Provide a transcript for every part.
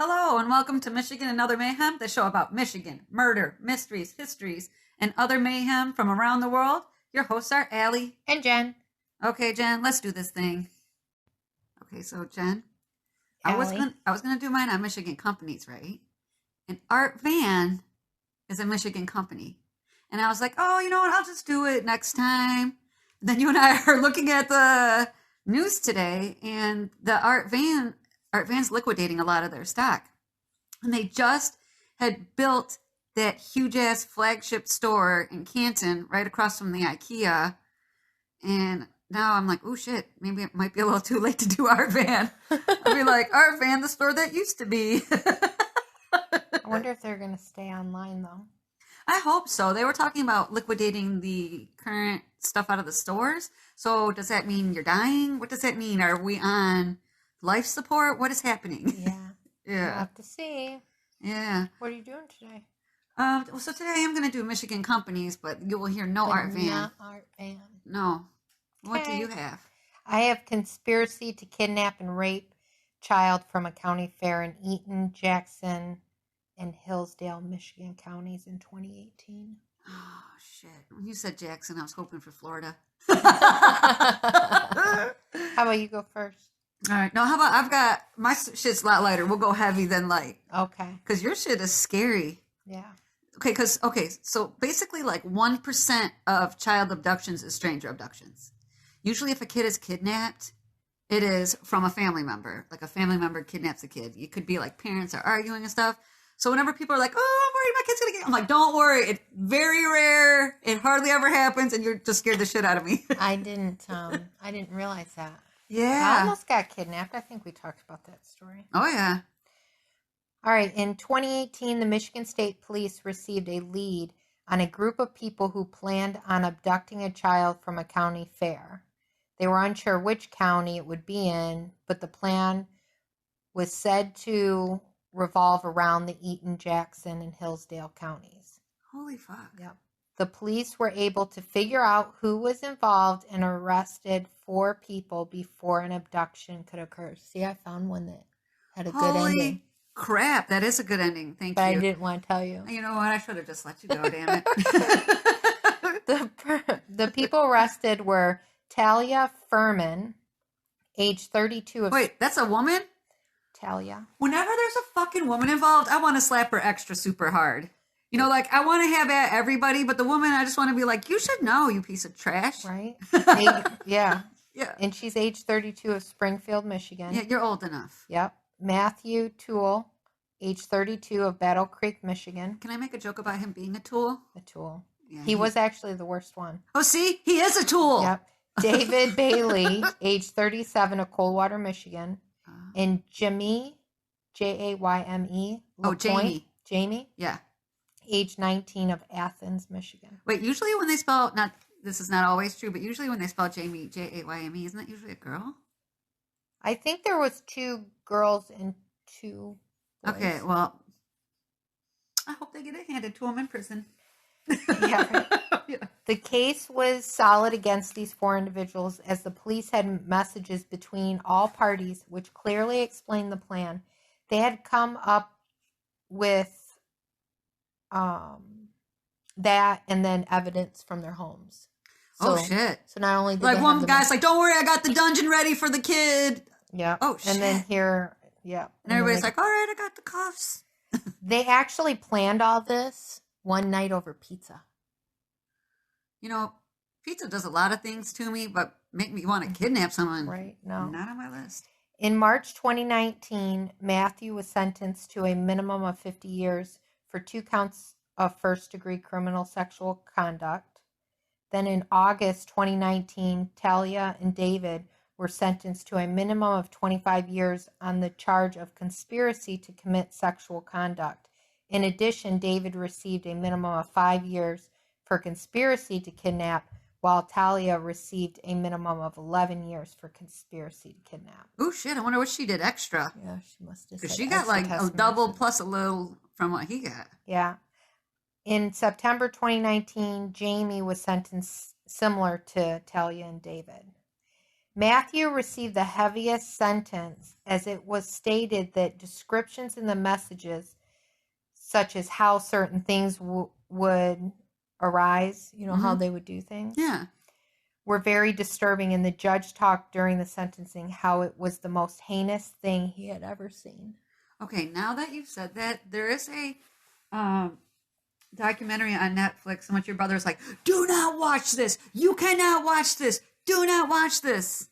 Hello, and welcome to Michigan and Other Mayhem, the show about Michigan, murder, mysteries, histories, and other mayhem from around the world. Your hosts are Allie. And Jen. Okay, Jen, let's do this thing. Okay, so Jen, I was gonna do mine on Michigan companies, right? And Art Van is a Michigan company. And I was like, oh, you know what, I'll just do it next time. Then you and I are looking at the news today, and the Art Van's liquidating a lot of their stock. And they just had built that huge ass flagship store in Canton right across from the IKEA. And now I'm like, oh shit, maybe it might be a little too late to do Art Van. I'll be like, Art Van, the store that used to be. I wonder if they're going to stay online, though. I hope so. They were talking about liquidating the current stuff out of the stores. So does that mean you're dying? What does that mean? Are we on life support? What is happening? Yeah. Yeah. We'll have to see. Yeah. What are you doing today? So today I'm going to do Michigan companies, but you will hear no Art Van. Not Art Van. No. What do you have? I have conspiracy to kidnap and rape child from a county fair in Eaton, Jackson, and Hillsdale, Michigan counties in 2018. Oh, shit. When you said Jackson, I was hoping for Florida. How about you go first? All right. No, how about I've got, my shit's a lot lighter. We'll go heavy than light. Okay. Because your shit is scary. Yeah. Okay, so basically like 1% of child abductions is stranger abductions. Usually if a kid is kidnapped, it is from a family member. Like a family member kidnaps a kid. It could be like parents are arguing and stuff. So whenever people are like, oh, I'm worried my kid's going to get, I'm like, don't worry. It's very rare. It hardly ever happens. And you're just scared the shit out of me. I didn't realize that. Yeah. I almost got kidnapped. I think we talked about that story. Oh, yeah. All right. In 2018, the Michigan State Police received a lead on a group of people who planned on abducting a child from a county fair. They were unsure which county it would be in, but the plan was said to revolve around the Eaton, Jackson, and Hillsdale counties. Holy fuck. Yep. The police were able to figure out who was involved and arrested 4 people before an abduction could occur. See, I found one that had a good ending. Crap, that is a good ending. Thank But you. I didn't want to tell you. You know what? I should have just let you go, damn it. The people arrested were Talia Furman, age 32. Wait, that's a woman? Talia. Whenever there's a fucking woman involved, I want to slap her extra super hard. You know, like, I want to have at everybody, but the woman, I just want to be like, you should know, you piece of trash. Right? Yeah. Yeah. And she's age 32 of Springfield, Michigan. Yeah, you're old enough. Yep. Matthew Toole, age 32 of Battle Creek, Michigan. Can I make a joke about him being a tool? A tool. Yeah, he was actually the worst one. Oh, see? He is a tool. Yep. David Bailey, age 37 of Coldwater, Michigan. And Jamie, Jayme. Oh, Jamie. Jamie? Yeah. Age 19 of Athens, Michigan. Wait, usually when they spell, this is not always true, but usually when they spell Jamie, Jayme, isn't that usually a girl? I think there was 2 girls and 2 boys. Okay, well, I hope they get it handed to them in prison. Yeah. Yeah. The case was solid against these 4 individuals as the police had messages between all parties which clearly explained the plan. They had come up with that and then evidence from their homes. So, oh, shit. So not only did like they one have guy's like, don't worry, I got the dungeon ready for the kid. Yeah. Oh, shit. And then here, yeah. And everybody's like, all right, I got the cuffs. They actually planned all this one night over pizza. You know, pizza does a lot of things to me, but make me want to kidnap someone. Right. No. Not on my list. In March 2019, Matthew was sentenced to a minimum of 50 years for 2 counts of first-degree criminal sexual conduct. Then in August 2019, Talia and David were sentenced to a minimum of 25 years on the charge of conspiracy to commit sexual conduct. In addition, David received a minimum of 5 years for conspiracy to kidnap, while Talia received a minimum of 11 years for conspiracy to kidnap. Oh, shit. I wonder what she did extra. Yeah, she must have. Because she got like a double plus a little from what he got. Yeah. In September 2019, Jamie was sentenced similar to Talia and David. Matthew received the heaviest sentence, as it was stated that descriptions in the messages, such as how certain things would arise, how they would do things, were very disturbing. And the judge talked during the sentencing how it was the most heinous thing he had ever seen. Okay, now that you've said that, there is a documentary on Netflix in which your brother's like, do not watch this. You cannot watch this. Do not watch this.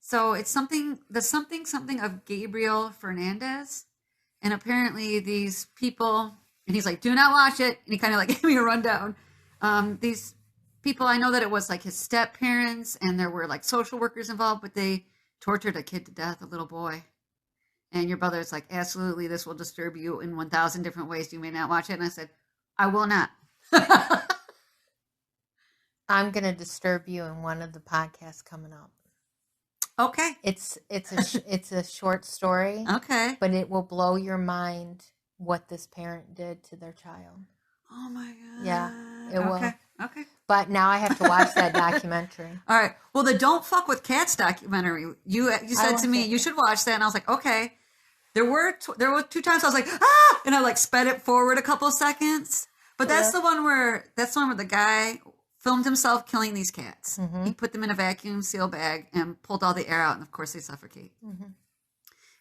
So it's something of Gabriel Fernandez. And apparently these people, and he's like, do not watch it. And he kind of like gave me a rundown. These people, I know that it was like his step parents and there were like social workers involved, but they tortured a kid to death, a little boy. And your brother's like, absolutely, this will disturb you in 1,000 different ways. You may not watch it. And I said, I will not. I'm going to disturb you in one of the podcasts coming up. Okay. It's a short story. Okay. But it will blow your mind what this parent did to their child. Oh my God. Yeah, it will. Okay. But now I have to watch that documentary. All right. Well, the Don't Fuck with Cats documentary, you said to me, you should watch that. And I was like, okay. There were 2 times I was like, ah! And I like sped it forward a couple seconds. But that's the one where the guy filmed himself killing these cats. Mm-hmm. He put them in a vacuum seal bag and pulled all the air out, and of course they suffocate. Mm-hmm.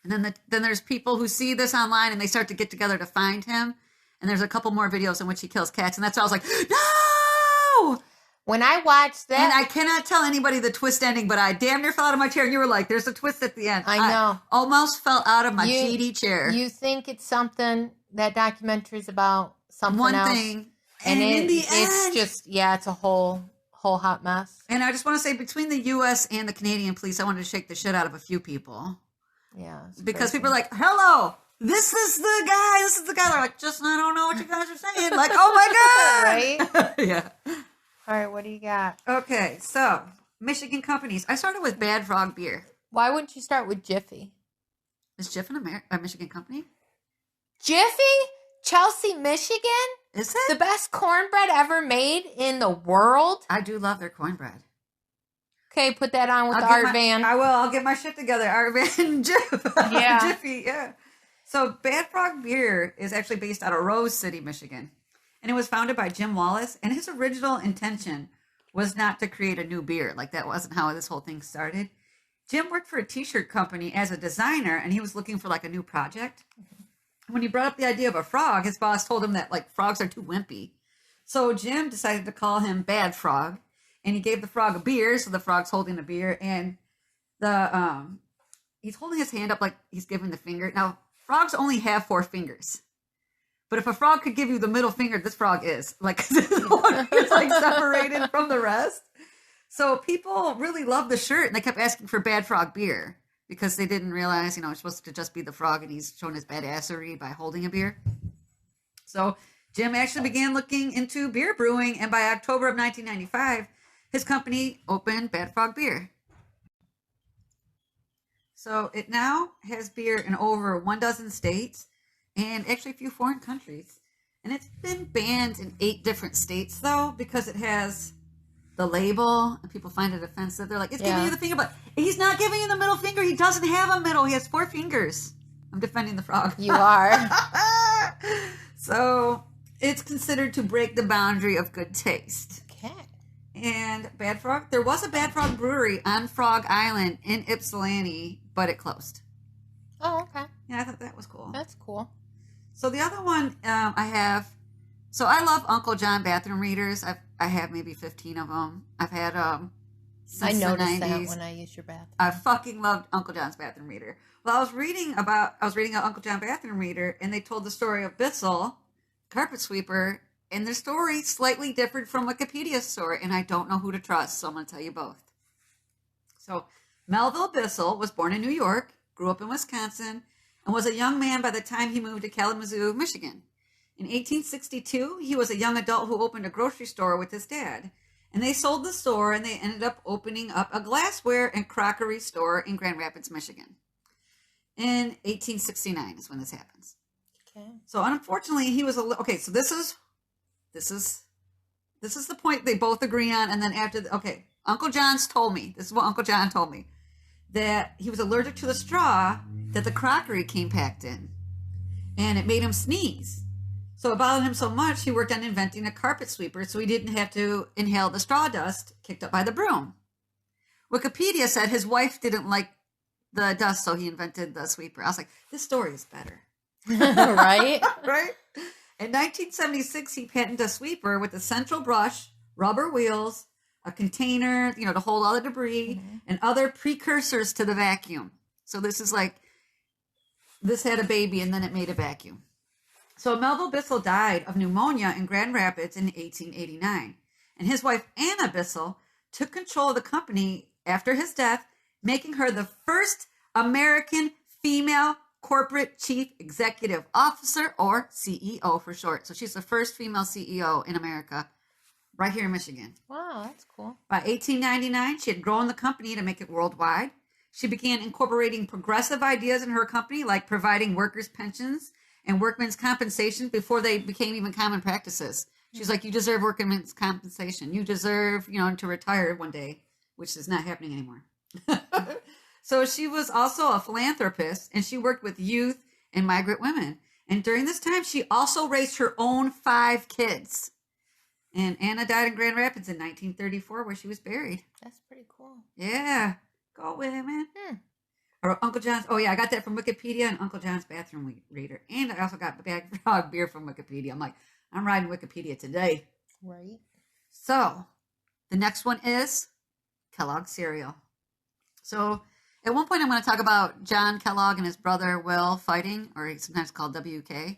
And then there's people who see this online and they start to get together to find him. And there's a couple more videos in which he kills cats, and that's why I was like, no! When I watched that, and I cannot tell anybody the twist ending, but I damn near fell out of my chair, and you were like, "There's a twist at the end." I know. I almost fell out of my GD chair. You think it's something that documentary is about something one else, thing, and in the end, it's just it's a whole hot mess. And I just want to say, between the U.S. and the Canadian police, I wanted to shake the shit out of a few people. Yeah, because people are like, "Hello, this is the guy. This is the guy." They're like, "Just I don't know what you guys are saying." Like, oh my God, right? Yeah. All right, what do you got? Okay, so Michigan companies. I started with Bad Frog beer. Why wouldn't you start with Jiffy? Is Jiffy a Michigan company? Jiffy? Chelsea, Michigan? Is it? The best cornbread ever made in the world? I do love their cornbread. Okay, put that on with the Art Van. I will. I'll get my shit together. Art Van Yeah. Jiffy, yeah. So Bad Frog beer is actually based out of Rose City, Michigan. And it was founded by Jim Wallace, and his original intention was not to create a new beer. Like, that wasn't how this whole thing started. Jim worked for a t-shirt company as a designer, and he was looking for, like, a new project. When he brought up the idea of a frog, his boss told him that, like, frogs are too wimpy. So Jim decided to call him Bad Frog, and he gave the frog a beer, so the frog's holding a beer, and he's holding his hand up like he's giving the finger. Now, frogs only have 4 fingers. But if a frog could give you the middle finger, this frog is. Like, it's like separated from the rest. So people really loved the shirt, and they kept asking for Bad Frog beer because they didn't realize, it's supposed to just be the frog, and he's showing his badassery by holding a beer. So Jim actually began looking into beer brewing, and by October of 1995, his company opened Bad Frog Beer. So it now has beer in over 12 states. And actually a few foreign countries. And it's been banned in 8 different states, though, because it has the label, and people find it offensive. They're like, it's giving you the finger, but he's not giving you the middle finger. He doesn't have a middle. He has 4 fingers. I'm defending the frog. You are. So it's considered to break the boundary of good taste. Okay. And Bad Frog, there was a Bad Frog brewery on Frog Island in Ypsilanti, but it closed. Oh, okay. Yeah, I thought that was cool. That's cool. So the other one I have, so I love Uncle John bathroom readers. I have maybe 15 of them. I've had since the 90s. I noticed that when I use your bathroom. I fucking loved Uncle John's bathroom reader. Well, I was reading an Uncle John bathroom reader, and they told the story of Bissell, carpet sweeper, and the story slightly different from Wikipedia's story, and I don't know who to trust, so I'm going to tell you both. So Melville Bissell was born in New York, grew up in Wisconsin, and was a young man by the time he moved to Kalamazoo, Michigan. In 1862, he was a young adult who opened a grocery store with his dad. And they sold the store, and they ended up opening up a glassware and crockery store in Grand Rapids, Michigan. In 1869 is when this happens. Okay. So unfortunately, he was okay. So this is the point they both agree on, and then after Uncle John's told me, this is what Uncle John told me, that he was allergic to the straw that the crockery came packed in. And it made him sneeze. So it bothered him so much, he worked on inventing a carpet sweeper so he didn't have to inhale the straw dust kicked up by the broom. Wikipedia said his wife didn't like the dust, so he invented the sweeper. I was like, this story is better. Right? Right? In 1976, he patented a sweeper with a central brush, rubber wheels, a container, to hold all the debris, and other precursors to the vacuum. So this is like, this had a baby and then it made a vacuum. So Melville Bissell died of pneumonia in Grand Rapids in 1889. And his wife, Anna Bissell, took control of the company after his death, making her the first American female corporate chief executive officer, or CEO for short. So she's the first female CEO in America, right here in Michigan. Wow, that's cool. By 1899, she had grown the company to make it worldwide. She began incorporating progressive ideas in her company, like providing workers' pensions and workmen's compensation before they became even common practices. She's like, you deserve workmen's compensation. You deserve, to retire one day, which is not happening anymore. So she was also a philanthropist, and she worked with youth and migrant women. And during this time, she also raised her own 5 kids. And Anna died in Grand Rapids in 1934, where she was buried. That's pretty cool. Yeah. Go women. Or Uncle John's. Oh, yeah, I got that from Wikipedia and Uncle John's bathroom reader. And I also got Bag Frog beer from Wikipedia. I'm like, I'm riding Wikipedia today. Right. So, the next one is Kellogg cereal. So, at one point, I'm going to talk about John Kellogg and his brother Will fighting, or he's sometimes called WK.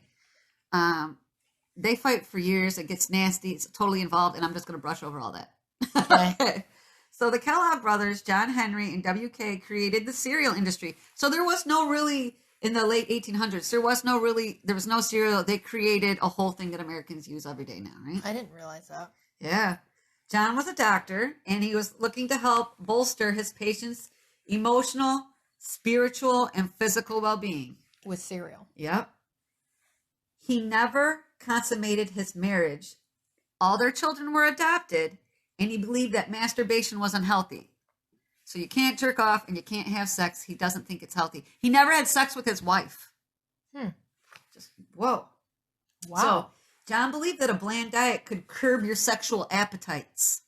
They fight for years. It gets nasty. It's totally involved, and I'm just going to brush over all that. Okay. So the Kellogg brothers, John Henry and WK, created the cereal industry. So there was no really, in the late 1800s, there was no cereal. They created a whole thing that Americans use every day now, right? I didn't realize that. Yeah. John was a doctor, and he was looking to help bolster his patients' emotional, spiritual, and physical well-being. With cereal. Yep. He never consummated his marriage. All their children were adopted, and he believed that masturbation was unhealthy. So you can't jerk off and you can't have sex. He doesn't think it's healthy. He never had sex with his wife. Just, whoa. Wow. So John believed that a bland diet could curb your sexual appetites.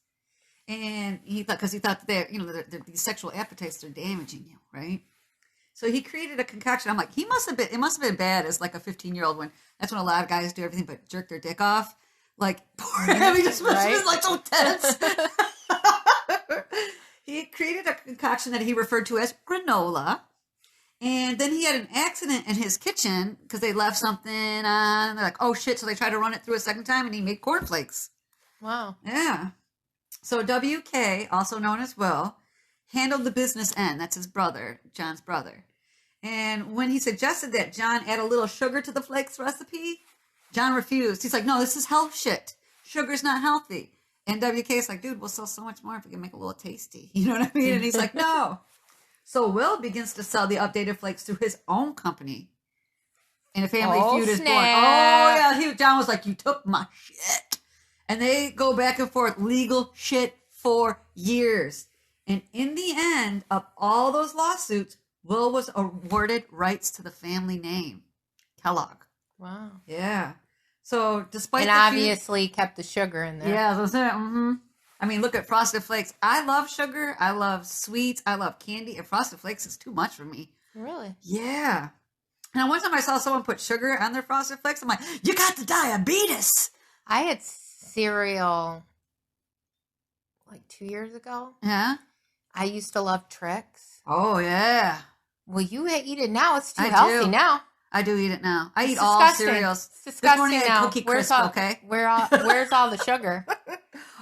And he thought that these sexual appetites are damaging you, right? So he created a concoction. I'm like, it must have been bad as like a 15-year-old when that's when a lot of guys do everything but jerk their dick off. Like, poor him, he just must have been like so tense. He created a concoction that he referred to as granola. And then he had an accident in his kitchen because they left something on. They're like, oh shit. So they tried to run it through a second time and he made cornflakes. Wow. Yeah. So WK, also known as Will, handled the business end. That's his brother, John's brother. And when he suggested that John add a little sugar to the flakes recipe, John refused. He's like, no, this is health shit. Sugar's not healthy. And WK is like, dude, we'll sell so much more if we can make it a little tasty. You know what I mean? And he's like, no. So Will begins to sell the updated flakes through his own company. And a family feud is born. Oh, yeah. John was like, you took my shit. And they go back and forth, legal shit for years. And in the end of all those lawsuits, Will was awarded rights to the family name, Kellogg. Wow. Yeah. So despite and obviously kept the sugar in there. Yeah, that's it. Mm-hmm. I mean, look at Frosted Flakes. I love sugar. I love sweets. I love candy. And Frosted Flakes is too much for me. Really? Yeah. And one time I saw someone put sugar on their Frosted Flakes. I'm like, you got the diabetes. I had cereal like 2 years ago. Yeah. I used to love Trix. Oh, yeah. Well, you eat it now. It's too healthy now. I do eat it now. I eat disgusting. all cereals. It's disgusting this now. Cookie Crisp, okay? Where's all the sugar?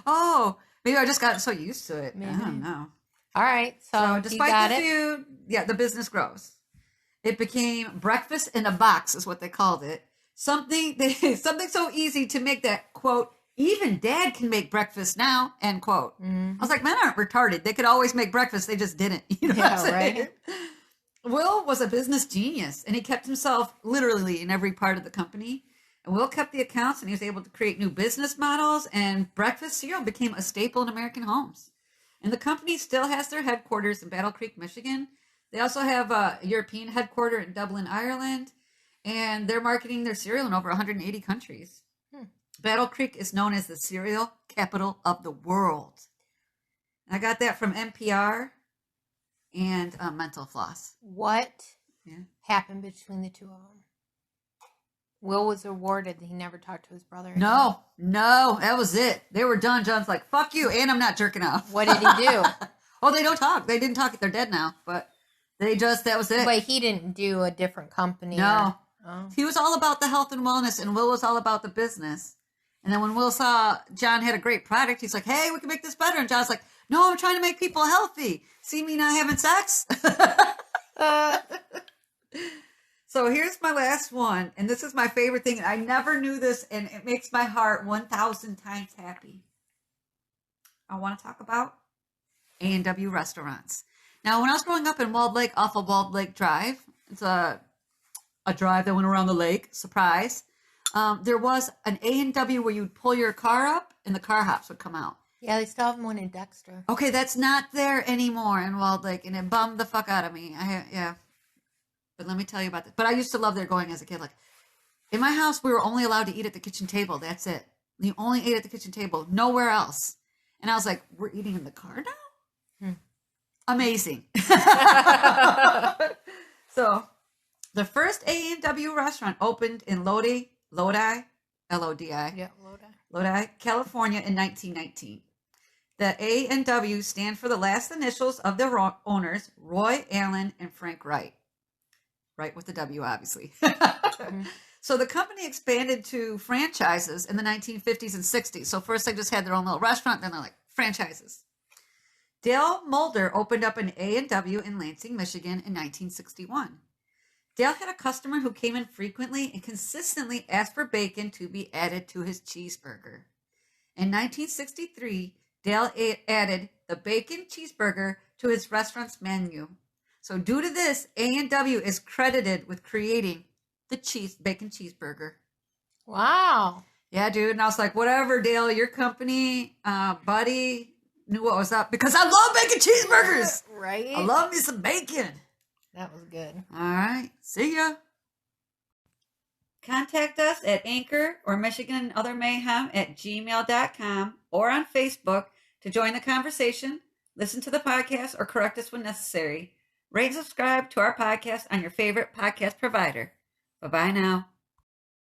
Oh, maybe I just got so used to it. Maybe. I don't know. All right. So despite the feud, the business grows. It became breakfast in a box is what they called it. Something so easy to make that, quote, even dad can make breakfast now, end quote. Mm-hmm. I was like, men aren't retarded. They could always make breakfast. They just didn't. You know what I'm saying? Right? Will was a business genius, and he kept himself literally in every part of the company. And Will kept the accounts, and he was able to create new business models, and breakfast cereal became a staple in American homes. And the company still has their headquarters in Battle Creek, Michigan. They also have a European headquarters in Dublin, Ireland. And they're marketing their cereal in over 180 countries. Battle Creek is known as the cereal capital of the world. I got that from NPR and Mental Floss. What happened between the two of them? Will was awarded. He never talked to his brother again. No, that was it. They were done. John's like, fuck you, and I'm not jerking off. What did he do? Oh, they don't talk. They didn't talk. They're dead now, but that was it. But he didn't do a different company. No. He was all about the health and wellness, and Will was all about the business. And then when Will saw John had a great product, he's like, hey, we can make this better. And John's like, no, I'm trying to make people healthy. See me not having sex? So here's my last one. And this is my favorite thing. I never knew this, and it makes my heart 1,000 times happy. I want to talk about A&W restaurants. Now, when I was growing up in Walled Lake, off of Walled Lake Drive, it's a drive that went around the lake, surprise. There was an A&W where you'd pull your car up and the car hops would come out. Yeah, they still have one in Dexter. Okay, that's not there anymore in Walled Lake, and it bummed the fuck out of me. But let me tell you about this. But I used to love there going as a kid. Like, in my house, we were only allowed to eat at the kitchen table. That's it. You only ate at the kitchen table, nowhere else. And I was like, we're eating in the car now? Amazing. So, the first A&W restaurant opened in Lodi, L-O-D-I. Yeah, Lodi, California in 1919. The A&W stand for the last initials of the owners, Roy Allen and Frank Wright. Right with the W, obviously. So the company expanded to franchises in the 1950s and 60s. So first they just had their own little restaurant, then they're like, franchises. Dale Mulder opened up an A&W in Lansing, Michigan in 1961. Dale had a customer who came in frequently and consistently asked for bacon to be added to his cheeseburger. In 1963, Dale added the bacon cheeseburger to his restaurant's menu. So due to this, A&W is credited with creating the bacon cheeseburger. Wow. Yeah, dude. And I was like, whatever, Dale, your company, buddy, knew what was up because I love bacon cheeseburgers. Right? I love me some bacon. That was good. All right. See ya. Contact us at Anchor or Michigan and Other Mayhem at gmail.com or on Facebook to join the conversation, listen to the podcast, or correct us when necessary. Rate and subscribe to our podcast on your favorite podcast provider. Bye-bye now.